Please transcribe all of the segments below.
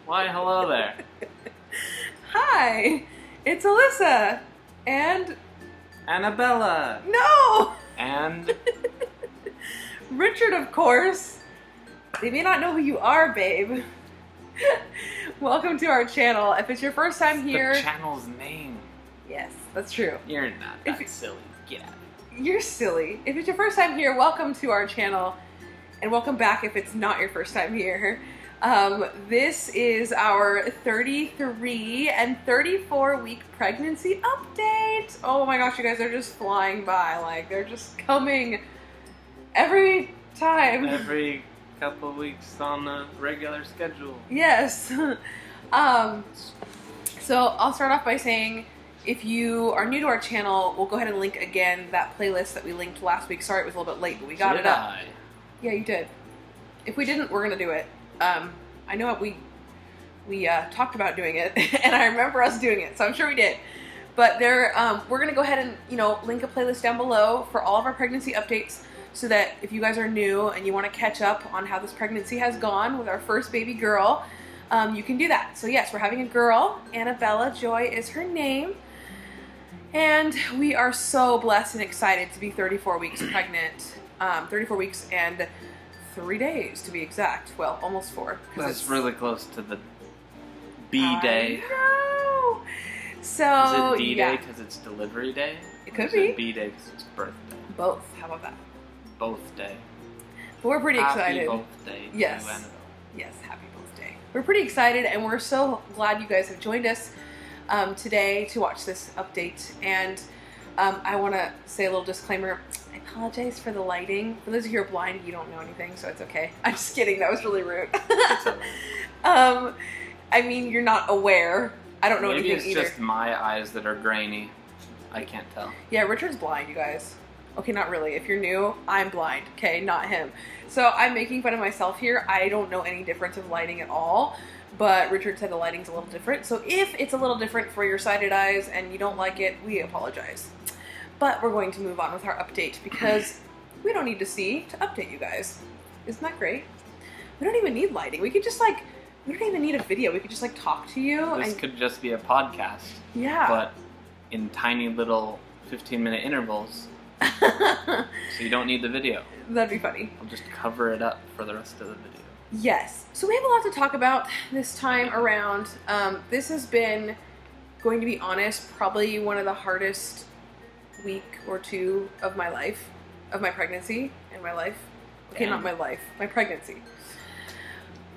Why, hello there. Hi, it's Alyssa. And... Annabella. No! And... Richard, of course. They may not know who you are, babe. Welcome to our channel. If it's your first time here... The channel's name. Yes, that's true. You're not that silly. Get out of here. You're silly. If it's your first time here, welcome to our channel. And welcome back if it's not your first time here. This is our 33 and 34 week pregnancy update. Oh my gosh, you guys are just flying by. Like, they're just coming every time. Every couple weeks on a regular schedule. Yes. So I'll start off by saying, if you are new to our channel, we'll go ahead and link again that playlist that we linked last week. Sorry it was a little bit late, but we got it up. Yeah, you did. If we didn't, we're gonna do it. I know we talked about doing it, and I remember us doing it, so I'm sure we did. But we're gonna go ahead and link a playlist down below for all of our pregnancy updates, so that if you guys are new and you want to catch up on how this pregnancy has gone with our first baby girl, you can do that. So yes, we're having a girl. Annabella Joy is her name. And we are so blessed and excited to be 34 weeks pregnant. 34 weeks and 3 days to be exact. Well, almost 4. That's really close to the B-Day. I know. So, is it D-Day because it's delivery day? It could or be. Is it B-Day because it's birthday? Both. How about that? Both day. But we're pretty excited. Happy birthday to Yes. Annabelle. Yes, happy birthday. We're pretty excited, and we're so glad you guys have joined us today to watch this update. And I want to say a little disclaimer. I apologize for the lighting. For those of you who are blind, you don't know anything, so it's okay. I'm just kidding. That was really rude. I mean, you're not aware. I don't know Maybe anything either. Maybe it's just my eyes that are grainy. I can't tell. Yeah, Richard's blind, you guys. Okay, not really. If you're new, I'm blind. Okay, not him. So I'm making fun of myself here. I don't know any difference of lighting at all. But Richard said the lighting's a little different. So if it's a little different for your sighted eyes and you don't like it, we apologize. But we're going to move on with our update because we don't need to see to update you guys. Isn't that great? We don't even need lighting. We could just we don't even need a video. We could just talk to you. This could just be a podcast. Yeah. But in tiny little 15-minute intervals. So you don't need the video. That'd be funny. I'll just cover it up for the rest of the video. Yes. So we have a lot to talk about this time around. This has been, going to be honest, probably one of the hardest week or two of my life, of my pregnancy and my life. Okay, Damn. not my life, my pregnancy.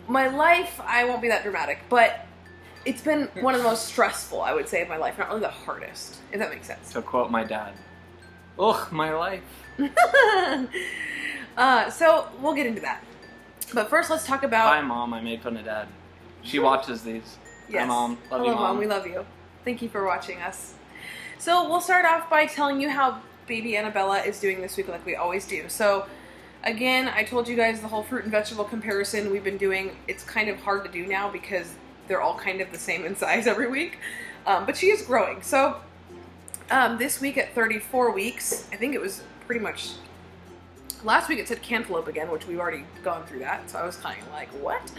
My life, I won't be that dramatic, but it's been one of the most stressful, I would say, of my life. Not really the hardest, if that makes sense. To quote my dad, ugh, my life. So we'll get into that. But first, let's talk about... Hi, Mom. I made fun of Dad. She watches these. Yes. Hi, Mom. Love Hello, you, Mom. We love you. Thank you for watching us. So we'll start off by telling you how baby Annabella is doing this week like we always do. So again, I told you guys the whole fruit and vegetable comparison we've been doing. It's kind of hard to do now because they're all kind of the same in size every week. But she is growing. So this week at 34 weeks, I think it was pretty much... Last week it said cantaloupe again, which we've already gone through that, so I was kind of like, what?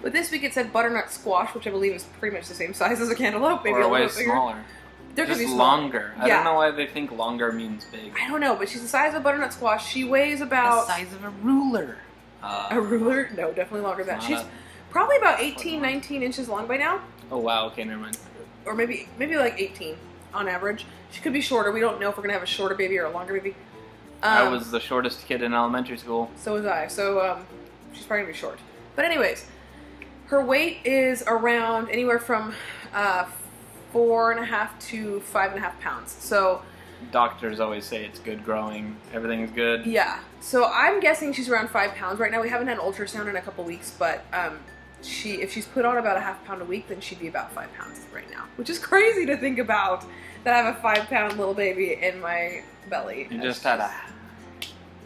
But this week it said butternut squash, which I believe is pretty much the same size as a cantaloupe, maybe or a way little bit bigger. smaller. They're just gonna be smaller. longer. Yeah. I don't know why they think longer means big. I don't know, but she's the size of a butternut squash. She weighs about... The size of a ruler. A ruler? No, definitely longer than that. She's probably about 18, 19 inches long by now. Oh, wow. Okay, never mind. Or maybe like 18 on average. She could be shorter. We don't know if we're going to have a shorter baby or a longer baby. I was the shortest kid in elementary school. So was I. So she's probably going to be short. But anyways, her weight is around anywhere from 4.5 to 5.5 pounds. So doctors always say it's good growing. Everything's good. yeah. So I'm guessing she's around 5 pounds right now. We haven't had an ultrasound in a couple weeks, but if she's put on about a ½ pound a week, then she'd be about 5 pounds right now, which is crazy to think about. That I have a 5-pound little baby in my belly. You just had a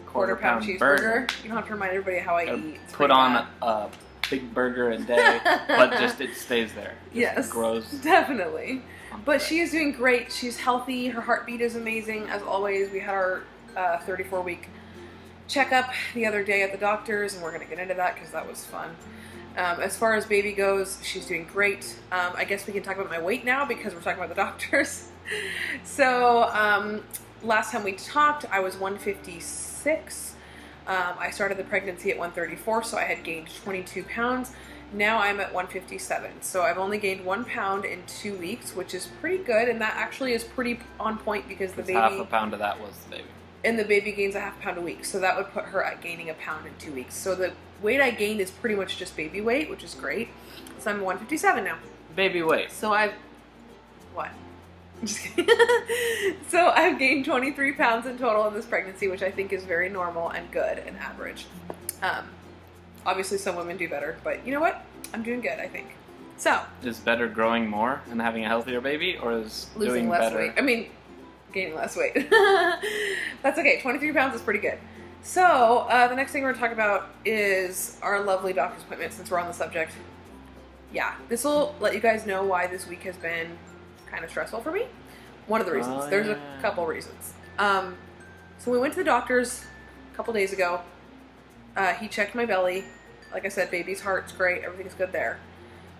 quarter-pound cheeseburger. burger. You don't have to remind everybody how I eat. It's put pretty on bad. a big burger a day, but just it stays there. Just Yes, grows. definitely. But she is doing great. She's healthy. Her heartbeat is amazing, as always. We had our 34-week checkup the other day at the doctor's, and we're going to get into that because that was fun. As far as baby goes, she's doing great. I guess we can talk about my weight now because we're talking about the doctors. So last time we talked, I was 156. I started the pregnancy at 134, so I had gained 22 pounds. Now I'm at 157. So I've only gained 1 pound in 2 weeks, which is pretty good. And that actually is pretty on point because the baby... half a pound of that was the baby. And the baby gains a half pound a week. So that would put her at gaining a pound in 2 weeks. So the weight I gained is pretty much just baby weight, which is great. So I'm 157 now. Baby weight. So I've... What? I'm just kidding. So I've gained 23 pounds in total in this pregnancy, which I think is very normal and good and average. Obviously, some women do better, but you know what? I'm doing good, I think. So is better growing more and having a healthier baby, or is losing doing less better? weight? I mean, gaining less weight. That's okay. 23 pounds is pretty good. So the next thing we're going to talk about is our lovely doctor's appointment, since we're on the subject. Yeah, this will let you guys know why this week has been kind of stressful for me. One of the reasons. There's a couple reasons. So we went to the doctor's a couple days ago. He checked my belly. Like I said, baby's heart's great. Everything's good there.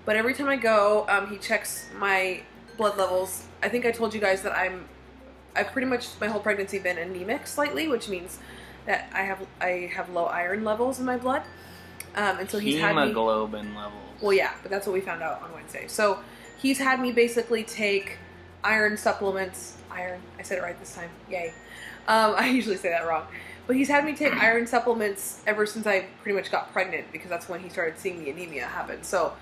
But every time I go, he checks my blood levels. I think I told you guys that I've pretty much my whole pregnancy been anemic slightly, which means that I have low iron levels in my blood. And so he's had me... Hemoglobin levels. Well, yeah, but that's what we found out on Wednesday. So he's had me basically take iron supplements. Iron. I said it right this time. Yay. I usually say that wrong. But he's had me take iron supplements ever since I pretty much got pregnant, because that's when he started seeing the anemia happen. So,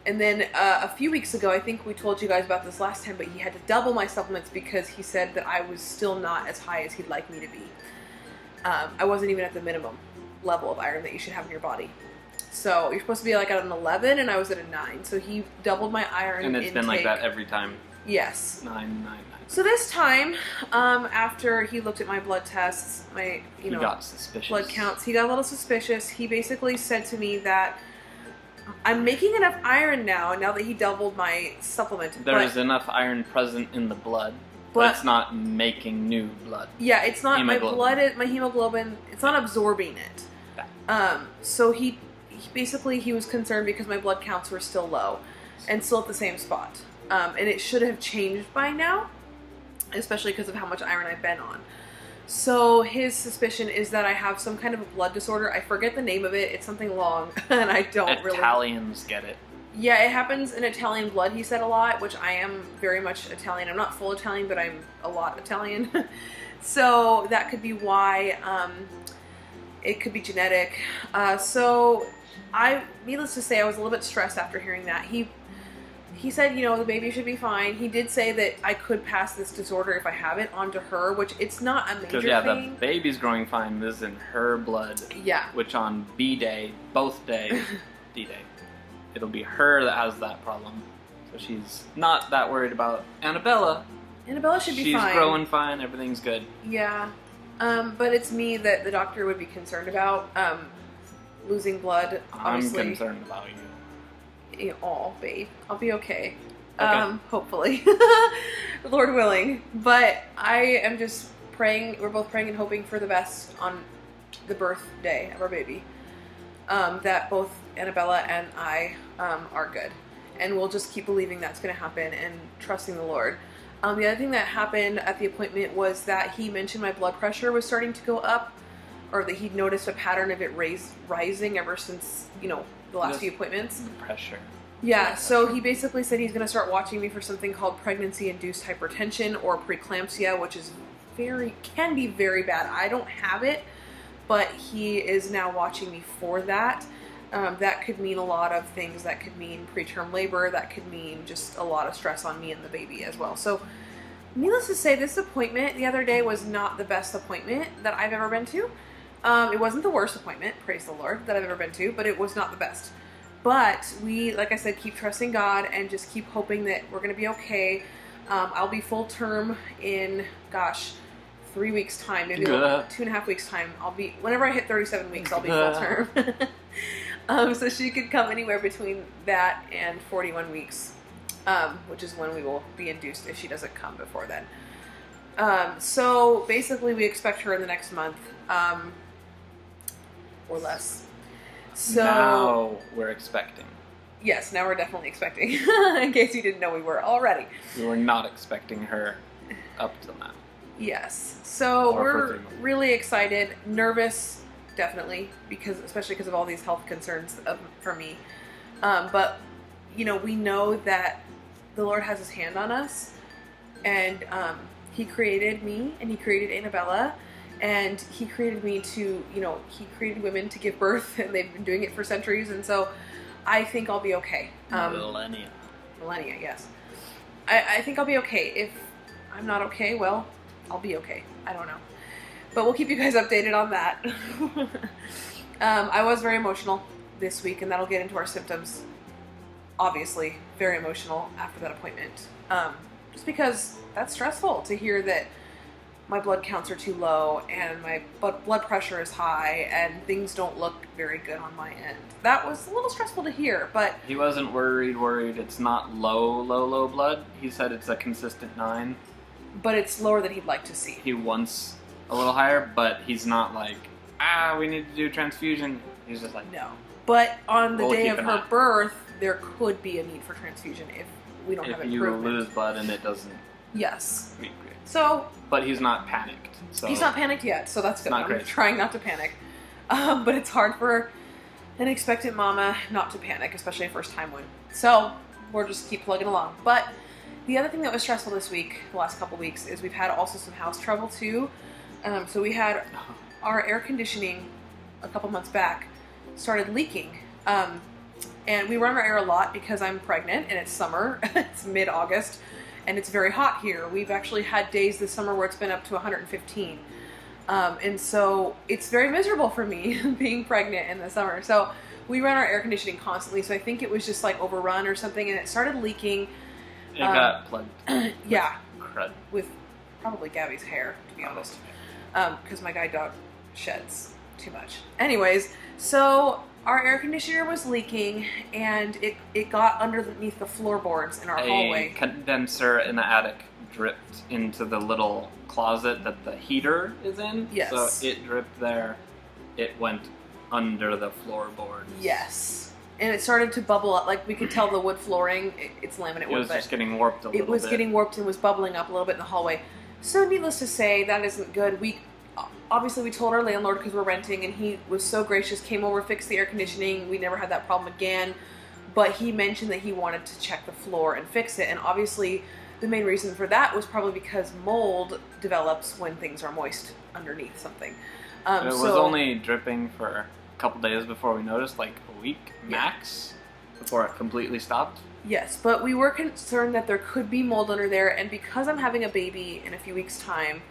and then a few weeks ago, I think we told you guys about this last time, but he had to double my supplements because he said that I was still not as high as he'd like me to be. I wasn't even at the minimum level of iron that you should have in your body. So you're supposed to be like at an 11, and I was at a 9. So he doubled my iron And it's intake. been like that every time. Yes. 9. So this time, after he looked at my blood tests, my He got suspicious. blood counts, he got a little suspicious. He basically said to me that I'm making enough iron now that he doubled my supplement. There's enough iron present in the blood, but it's not making new blood. Yeah, it's not my Hemoglobin. my hemoglobin. It's not absorbing it. So he was concerned because my blood counts were still low, and still at the same spot. And it should have changed by now, especially because of how much iron I've been on. So his suspicion is that I have some kind of a blood disorder. I forget the name of it. It's something long, and I don't really... Italians get it. Yeah, it happens in Italian blood, he said a lot, which I am very much Italian. I'm not full Italian, but I'm a lot Italian. So that could be why. It could be genetic. Needless to say, I was a little bit stressed after hearing that. He said, the baby should be fine. He did say that I could pass this disorder if I have it onto her, which it's not a major thing. The baby's growing fine. This is in her blood. Yeah. Which on B-Day, both days, D-Day, it'll be her that has that problem. So she's not that worried about Annabella. Annabella should be fine. She's growing fine. Everything's good. Yeah. But it's me that the doctor would be concerned about. Losing blood, obviously. I'm concerned about you. Oh, babe, I'll be okay. Okay. Hopefully, Lord willing. But I am just praying. We're both praying and hoping for the best on the birthday of our baby. That both Annabella and I are good, and we'll just keep believing that's going to happen and trusting the Lord. The other thing that happened at the appointment was that he mentioned my blood pressure was starting to go up, or that he'd noticed a pattern of it rising ever since the last few appointments. Pressure. Yeah, so he basically said he's going to start watching me for something called pregnancy-induced hypertension or preeclampsia, which can be very bad. I don't have it, but he is now watching me for that. That could mean a lot of things. That could mean preterm labor. That could mean just a lot of stress on me and the baby as well. So, needless to say, this appointment the other day was not the best appointment that I've ever been to. It wasn't the worst appointment, praise the Lord, that I've ever been to, but it was not the best. But we, like I said, keep trusting God and just keep hoping that we're going to be okay. I'll be full term in, 3 weeks time, maybe 2.5 weeks time. Whenever I hit 37 weeks, I'll be full term. So she could come anywhere between that and 41 weeks, which is when we will be induced if she doesn't come before then. So basically we expect her in the next month, or less. So now we're expecting. Yes, now we're definitely expecting. In case you didn't know, we were already. We were not expecting her up till now. Yes. So Or for we're 3 months. really excited, nervous, definitely, especially because of all these health concerns for me. But we know that the Lord has His hand on us, and He created me, and He created Annabella, and He created me to, He created women to give birth, and they've been doing it for centuries, and so I think I'll be okay. Millennia, yes. I think I'll be okay. If I'm not okay, well, I'll be okay. I don't know. But we'll keep you guys updated on that. I was very emotional this week, and that'll get into our symptoms. Obviously, very emotional after that appointment. Just because that's stressful to hear that my blood counts are too low and my blood pressure is high and things don't look very good on my end. That was a little stressful to hear, but... He wasn't worried. It's not low blood. He said it's a consistent 9. But it's lower than he'd like to see. He wants a little higher, but he's not like, we need to do transfusion. He's just like... No. But on the We'll day keep of an her eye. birth, there could be a need for transfusion if we don't have If you improvement. lose blood and it doesn't Yes. mean great. So... But he's not panicked. So He's not panicked yet, so that's good. Not I'm great. trying not to panic. But it's hard for an expectant mama not to panic, especially a first-time one. So we'll just keep plugging along. But the other thing that was stressful this week, the last couple weeks, is we've had also some house trouble too. So we had our air conditioning a couple months back started leaking. And we run our air a lot because I'm pregnant and it's summer. It's mid-August. And it's very hot here. We've actually had days this summer where it's been up to 115. And so it's very miserable for me being pregnant in the summer. So we run our air conditioning constantly. So I think it was just like overrun or something and it started leaking. It got plugged. Yeah. Crud. With probably Gabby's hair, to be honest. Because my guide dog sheds too much. Anyways, so our air conditioner was leaking and it got underneath the floorboards in our hallway. A condenser in the attic dripped into the little closet that the heater is in. Yes. So it dripped there. It went under the floorboards. Yes. And it started to bubble up. Like, we could tell the wood flooring, it's laminate It wood, was but just getting warped a little bit. it was getting warped and was bubbling up a little bit in the hallway. So needless to say, that isn't good. Obviously, we told our landlord because we're renting, and he was so gracious, came over, fixed the air conditioning. We never had that problem again. But he mentioned that he wanted to check the floor and fix it. And obviously, the main reason for that was probably because mold develops when things are moist underneath something. It was only dripping for a couple days before we noticed, like a week max, before it completely stopped. Yes, but we were concerned that there could be mold under there, and because I'm having a baby in a few weeks' time,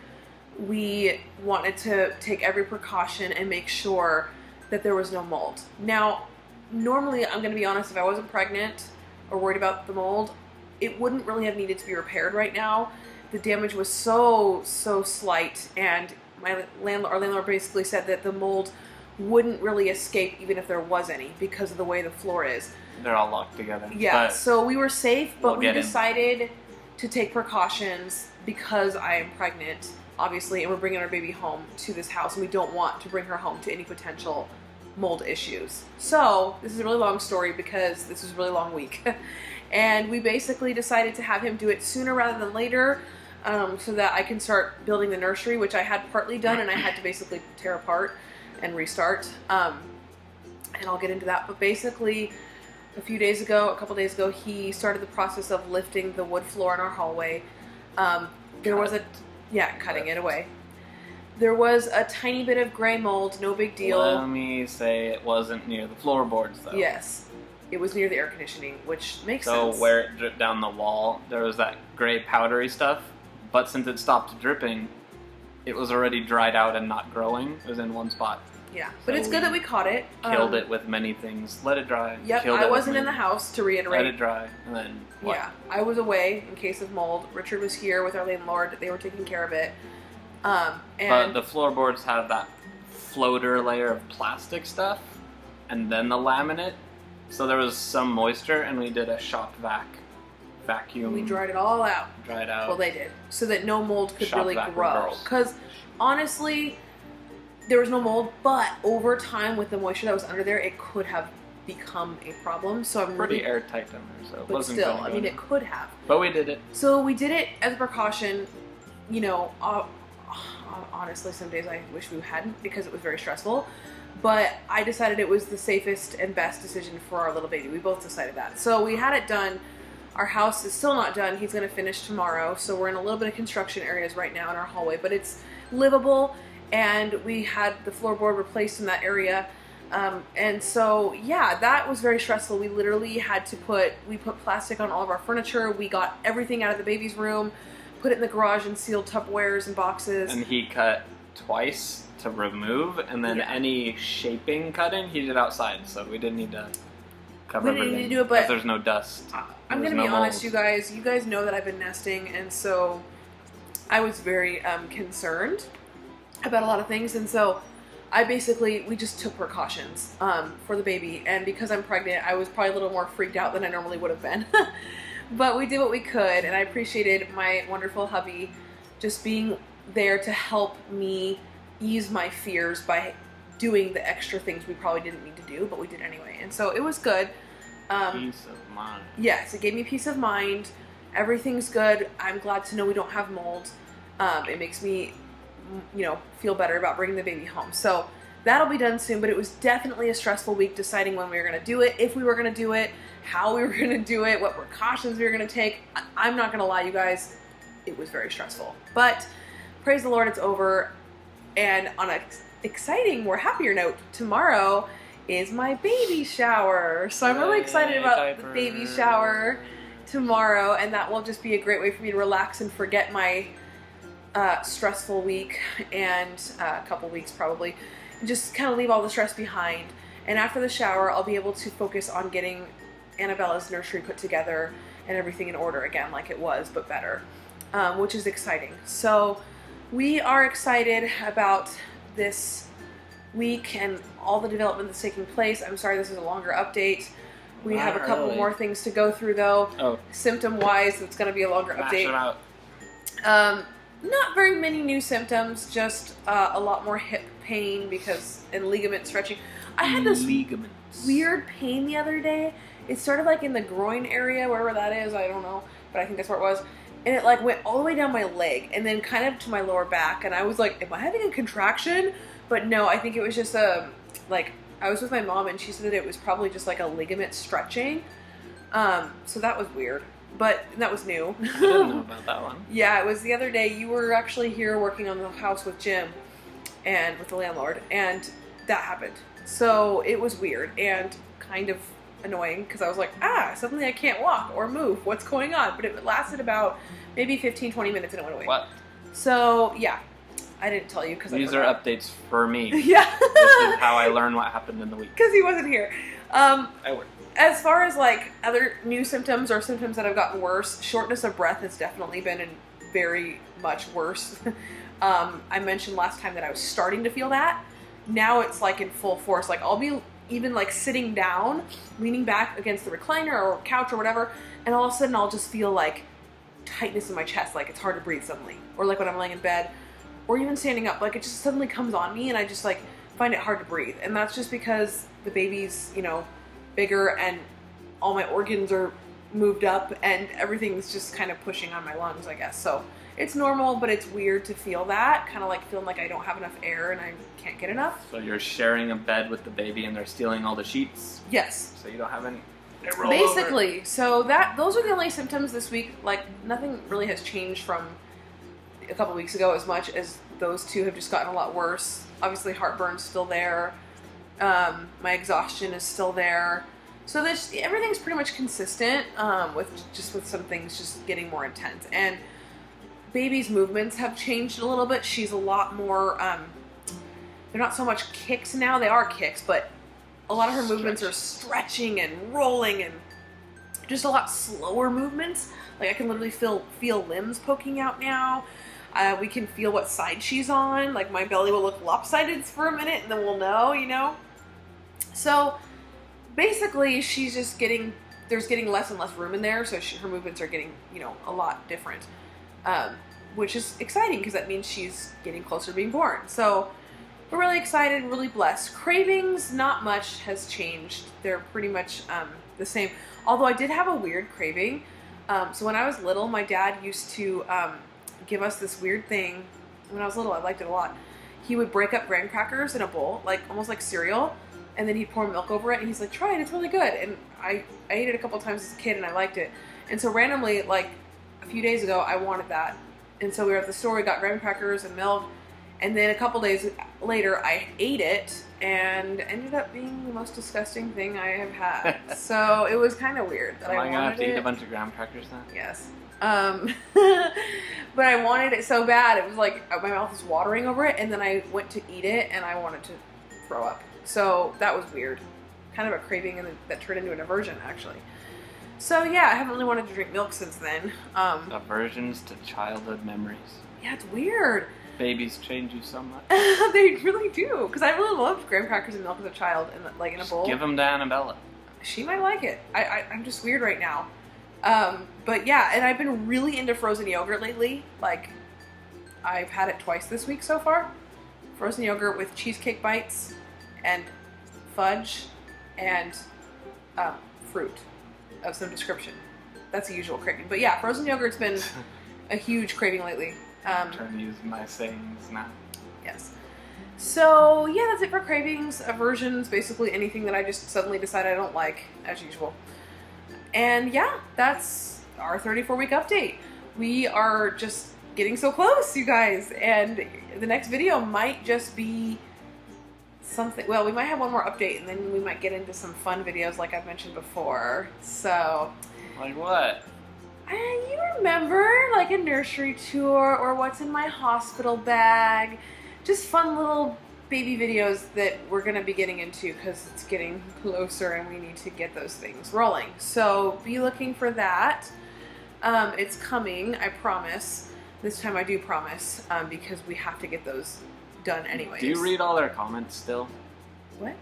we wanted to take every precaution and make sure that there was no mold. Now, normally, I'm going to be honest, if I wasn't pregnant or worried about the mold, it wouldn't really have needed to be repaired right now. The damage was so slight, and our landlord basically said that the mold wouldn't really escape even if there was any because of the way the floor is. They're all locked together. Yeah, But so we were safe, but we'll we get in. decided to take precautions because I am pregnant, obviously, and we're bringing our baby home to this house, and we don't want to bring her home to any potential mold issues. So, this is a really long story because this was a really long week. And we basically decided to have him do it sooner rather than later so that I can start building the nursery, which I had partly done, and I had to basically tear apart and restart. And I'll get into that. But basically, a couple days ago, he started the process of lifting the wood floor in our hallway. There was cutting it away. There was a tiny bit of gray mold, no big deal. Let me say it wasn't near the floorboards, though. Yes, it was near the air conditioning, which makes sense. So where it dripped down the wall, there was that gray powdery stuff, but since it stopped dripping, it was already dried out and not growing. It was in one spot. Yeah, but So it's good that we caught it. Killed it with many things. Let it dry. Yep, Killed I it with wasn't in the many- house, to Let reiterate. it dry, and then what? Yeah, I was away in case of mold. Richard was here with our landlord. They were taking care of it. But And the floorboards have that floater layer of plastic stuff, and then the laminate. So there was some moisture, and we did a shop vacuum. we dried it all out. Dried out. Well, they did. So that no mold could Shop really vac grow. reverse. Because, honestly, there was no mold, but over time with the moisture that was under there, it could have become a problem. So I'm pretty really airtight under there, so it but wasn't. still, I mean, it could have. But we did it. So we did it as a precaution. You know, honestly, some days I wish we hadn't because it was very stressful. But I decided it was the safest and best decision for our little baby. We both decided that. So we had it done. Our house is still not done. He's going to finish tomorrow. So we're in a little bit of construction areas right now in our hallway, but it's livable. And we had the floorboard replaced in that area. And so, yeah, that was very stressful. We literally had to put plastic on all of our furniture. We got everything out of the baby's room, put it in the garage in sealed Tupperwares and boxes. And he cut twice to remove, and then any shaping cutting he did outside, so we didn't need to cover everything. We didn't need to do it, but there's no dust. I'm going to be honest, you guys. You guys know that I've been nesting, and so I was very concerned about a lot of things, and so we just took precautions for the baby, and because I'm pregnant, I was probably a little more freaked out than I normally would have been. But we did what we could, and I appreciated my wonderful hubby just being there to help me ease my fears by doing the extra things we probably didn't need to do, but we did anyway. And so it was good. Peace of mind. Yes, it gave me peace of mind. Everything's good. I'm glad to know we don't have mold. It makes me, feel better about bringing the baby home. So that'll be done soon, but it was definitely a stressful week deciding when we were going to do it, if we were going to do it, how we were going to do it, what precautions we were going to take. I'm not going to lie, you guys, it was very stressful. But praise the Lord, it's over. And on an exciting, more happier note, tomorrow is my baby shower. So I'm really excited about the baby shower tomorrow, and that will just be a great way for me to relax and forget my stressful week and a couple weeks probably, and just kind of leave all the stress behind. And after the shower, I'll be able to focus on getting Annabella's nursery put together and everything in order again like it was, but better, which is exciting. So we are excited about this week and all the development that's taking place. I'm sorry this is a longer update. We have a couple more things to go through though. Oh. Symptom-wise, it's going to be a longer update. Not very many new symptoms, just a lot more hip pain and ligament stretching. I had this weird pain the other day. It started like in the groin area, wherever that is, I don't know, but I think that's where it was. And it like went all the way down my leg and then kind of to my lower back. And I was like, am I having a contraction? But no, I think it was just I was with my mom and she said that it was probably just like a ligament stretching. So that was weird, but that was new. I didn't know about that one. Yeah, it was the other day. You were actually here working on the house with Jim and with the landlord, and that happened. So it was weird and kind of annoying because I was like, suddenly I can't walk or move. What's going on? But it lasted about maybe 15-20 minutes and it went away. What? So, yeah. I didn't tell you because these are updates for me. Yeah. This is how I learn what happened in the week. Because he wasn't here. I work. As far as like other new symptoms or symptoms that have gotten worse, shortness of breath has definitely been very much worse. I mentioned last time that I was starting to feel that. Now it's like in full force. Like I'll be even like sitting down, leaning back against the recliner or couch or whatever, and all of a sudden I'll just feel like tightness in my chest, like it's hard to breathe suddenly. Or like when I'm laying in bed, or even standing up, like it just suddenly comes on me and I just like find it hard to breathe. And that's just because the baby's, bigger and all my organs are moved up and everything's just kind of pushing on my lungs, I guess. So it's normal, but it's weird to feel that, kind of like feeling like I don't have enough air and I can't get enough. So you're sharing a bed with the baby and they're stealing all the sheets? Yes. So you don't have any... Basically. So those are the only symptoms this week. Like nothing really has changed from a couple weeks ago as much as those two have just gotten a lot worse. Obviously heartburn's still there. My exhaustion is still there. So everything's pretty much consistent with some things just getting more intense. And baby's movements have changed a little bit. She's a lot more, they're not so much kicks now. They are kicks, but a lot of her movements are stretching and rolling and just a lot slower movements. Like I can literally feel limbs poking out now. We can feel what side she's on. Like my belly will look lopsided for a minute and then we'll know, So basically she's just there's getting less and less room in there. So her movements are getting, a lot different. Which is exciting because that means she's getting closer to being born. So we're really excited, really blessed. Cravings, not much has changed. They're pretty much the same. Although I did have a weird craving. So when I was little, my dad used to give us this weird thing. When I was little, I liked it a lot. He would break up graham crackers in a bowl, like almost like cereal, and then he'd pour milk over it, and he's like, try it, it's really good. And I ate it a couple times as a kid, and I liked it. And so randomly, like a few days ago, I wanted that. And so we were at the store, we got graham crackers and milk, and then a couple days later, I ate it, and ended up being the most disgusting thing I have had. So it was kind of weird that I wanted it. Am I gonna have to eat a bunch of graham crackers now? Yes. But I wanted it so bad, it was like my mouth was watering over it, and then I went to eat it and I wanted to throw up. So that was weird. Kind of a craving, and that turned into an aversion, actually. So yeah, I haven't really wanted to drink milk since then. Aversions to childhood memories. Yeah, it's weird. Babies change you so much. They really do. Because I really loved graham crackers and milk as a child, and like in a bowl. Give them to Annabella. She might like it. I'm just weird right now. But yeah, and I've been really into frozen yogurt lately. Like, I've had it twice this week so far. Frozen yogurt with cheesecake bites and fudge and fruit of some description. That's the usual craving. But yeah, frozen yogurt's been a huge craving lately. I'm trying to use my sayings now. Yes. So yeah, that's it for cravings, aversions, basically anything that I just suddenly decide I don't like, as usual. And yeah, that's our 34-week update. We are just getting so close, you guys. And the next video might just be something, well, we might have one more update, and then we might get into some fun videos like I've mentioned before. So. Like what? You remember, like a nursery tour or what's in my hospital bag. Just fun little baby videos that we're going to be getting into because it's getting closer and we need to get those things rolling. So be looking for that. It's coming, I promise. This time I do promise, because we have to get those done anyways. Do you read all their comments still? What?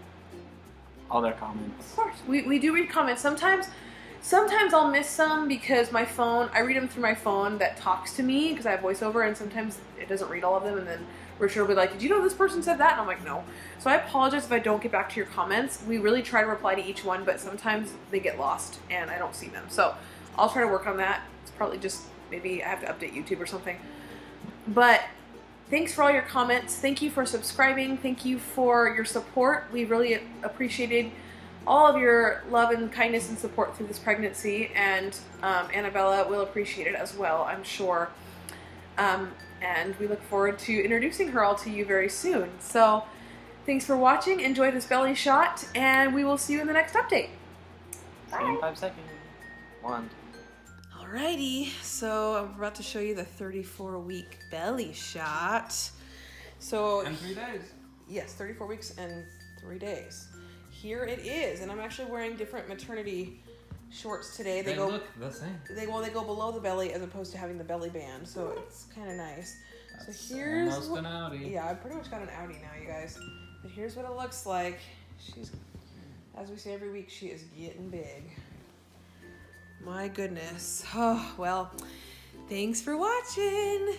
All their comments. Of course. We do read comments. Sometimes I'll miss some because my phone, I read them through my phone that talks to me because I have voiceover, and sometimes it doesn't read all of them, and then Richard will be like, did you know this person said that? And I'm like, no. So I apologize if I don't get back to your comments. We really try to reply to each one, but sometimes they get lost and I don't see them. So I'll try to work on that. It's probably just, maybe I have to update YouTube or something. But thanks for all your comments. Thank you for subscribing. Thank you for your support. We really appreciated all of your love and kindness and support through this pregnancy, and Annabella will appreciate it as well, I'm sure. And we look forward to introducing her all to you very soon. So thanks for watching. Enjoy this belly shot, and we will see you in the next update. Bye. See you in 5 seconds. 1. Alrighty, so I'm about to show you the 34-week belly shot. So in 3 days. Yes, 34 weeks and 3 days. Here it is, and I'm actually wearing different maternity shorts today. They look the same. They go below the belly as opposed to having the belly band, so it's kind of nice. That's so here's almost an outie. Yeah, I pretty much got an outie now, you guys. But here's what it looks like. She's, as we say every week, she is getting big. My goodness. Oh, well, thanks for watching.